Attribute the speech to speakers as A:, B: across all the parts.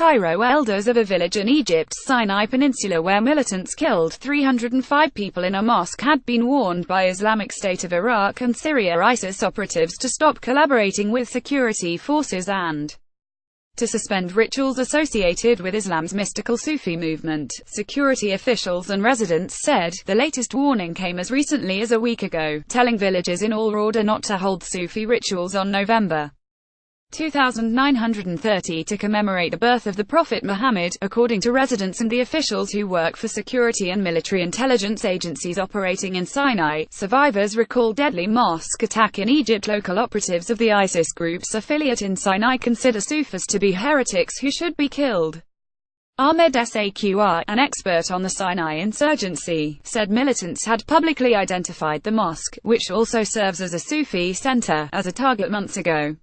A: CAIRO Elders of a village in Egypt's Sinai Peninsula where militants killed 305 people in a mosque had been warned by Islamic State of Iraq and Syria ISIS operatives to stop collaborating with security forces and to suspend rituals associated with Islam's mystical Sufi movement, security officials and residents said. The latest warning came as recently as a week ago, telling villagers in AlRawdah not to hold Sufi rituals on November 2930 to commemorate the birth of the Prophet Muhammad, according to residents and the officials who work for security and military intelligence agencies operating in Sinai. Survivors recall deadly mosque attack in Egypt. Local operatives of the ISIS group's affiliate in Sinai consider Sufis to be heretics who should be killed. Ahmed Saqr, an expert on the Sinai insurgency, said militants had publicly identified the mosque, which also serves as a Sufi center, as a target months ago.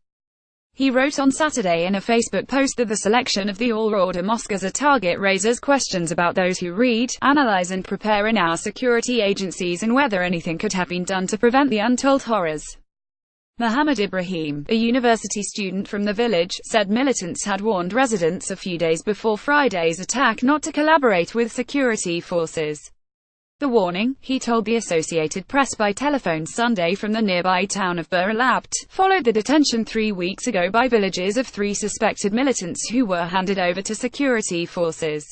A: He wrote on Saturday in a Facebook post that the selection of the AlRawdah Mosque as a target raises questions about those who read, analyze and prepare in our security agencies and whether anything could have been done to prevent the untold horrors. Muhammad Ibrahim, a university student from the village, said militants had warned residents a few days before Friday's attack not to collaborate with security forces. The warning, he told the Associated Press by telephone Sunday from the nearby town of Bir al-Abd, followed the detention 3 weeks ago by villagers of 3 suspected militants who were handed over to security forces.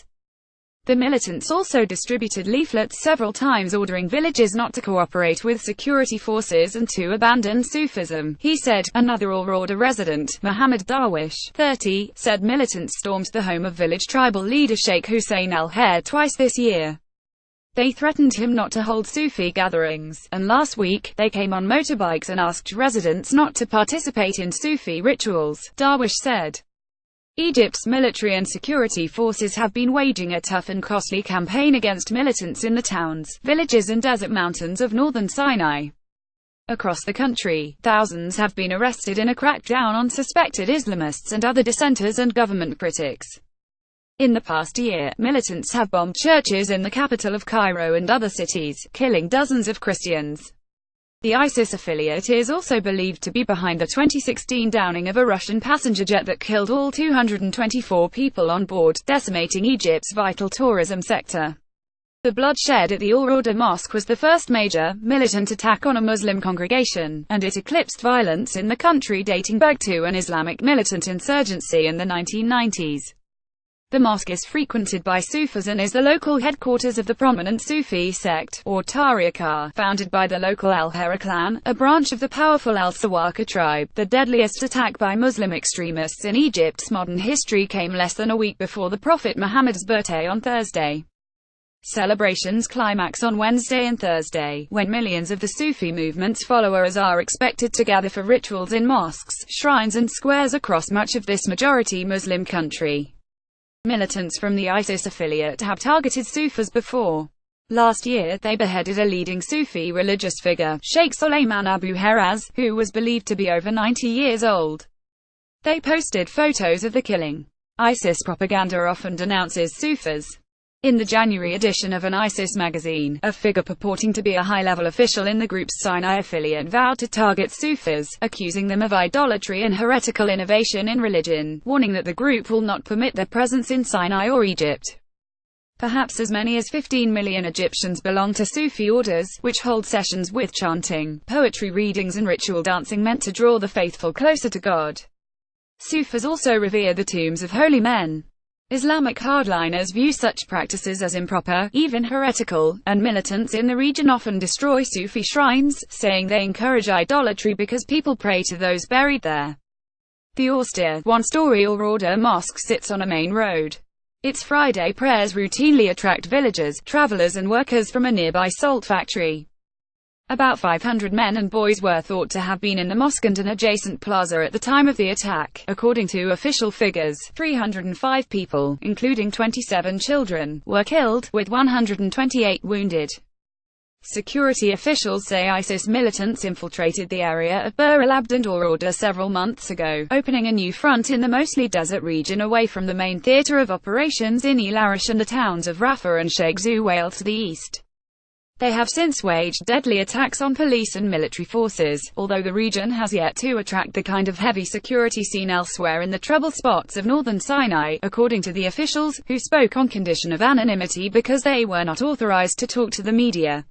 A: The militants also distributed leaflets several times ordering villagers not to cooperate with security forces and to abandon Sufism, he said. Another AlRawdah resident, Muhammad Darwish, 30, said militants stormed the home of village tribal leader Sheikh Hussein al-Hair twice this year. They threatened him not to hold Sufi gatherings, and last week, they came on motorbikes and asked residents not to participate in Sufi rituals, Darwish said. Egypt's military and security forces have been waging a tough and costly campaign against militants in the towns, villages and desert mountains of northern Sinai. Across the country, thousands have been arrested in a crackdown on suspected Islamists and other dissenters and government critics. In the past year, militants have bombed churches in the capital of Cairo and other cities, killing dozens of Christians. The ISIS affiliate is also believed to be behind the 2016 downing of a Russian passenger jet that killed all 224 people on board, decimating Egypt's vital tourism sector. The bloodshed at the AlRawdah Mosque was the first major, militant attack on a Muslim congregation, and it eclipsed violence in the country dating back to an Islamic militant insurgency in the 1990s. The mosque is frequented by Sufis and is the local headquarters of the prominent Sufi sect, or Tariqah, founded by the local Al-Hara clan, a branch of the powerful Al-Sawaka tribe. The deadliest attack by Muslim extremists in Egypt's modern history came less than a week before the Prophet Muhammad's birthday on Thursday. Celebrations climax on Wednesday and Thursday, when millions of the Sufi movement's followers are expected to gather for rituals in mosques, shrines and squares across much of this majority Muslim country. Militants from the ISIS affiliate have targeted Sufis before. Last year, they beheaded a leading Sufi religious figure, Sheikh Suleiman Abu Haraz, who was believed to be over 90 years old. They posted photos of the killing. ISIS propaganda often denounces Sufis. In the January edition of an ISIS magazine, a figure purporting to be a high-level official in the group's Sinai affiliate vowed to target Sufis, accusing them of idolatry and heretical innovation in religion, warning that the group will not permit their presence in Sinai or Egypt. Perhaps as many as 15 million Egyptians belong to Sufi orders, which hold sessions with chanting, poetry readings and ritual dancing meant to draw the faithful closer to God. Sufis also revere the tombs of holy men. Islamic hardliners view such practices as improper, even heretical, and militants in the region often destroy Sufi shrines, saying they encourage idolatry because people pray to those buried there. The austere, one-story AlRawdah Mosque sits on a main road. Its Friday prayers routinely attract villagers, travelers and workers from a nearby salt factory. About 500 men and boys were thought to have been in the mosque and an adjacent plaza at the time of the attack. According to official figures, 305 people, including 27 children, were killed, with 128 wounded. Security officials say ISIS militants infiltrated the area of Bir al-Abd and AlRawdah several months ago, opening a new front in the mostly desert region away from the main theater of operations in El Arish and the towns of Rafah and Sheikh Zuwail to the east. They have since waged deadly attacks on police and military forces, although the region has yet to attract the kind of heavy security seen elsewhere in the trouble spots of northern Sinai, according to the officials, who spoke on condition of anonymity because they were not authorized to talk to the media.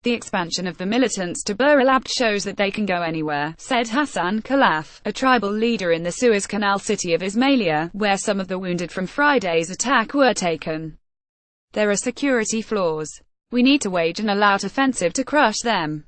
A: The expansion of the militants to Bir al-Abd shows that they can go anywhere, said Hassan Khalaf, a tribal leader in the Suez Canal city of Ismailia, where some of the wounded from Friday's attack were taken. There are security flaws. We need to wage an all-out offensive to crush them.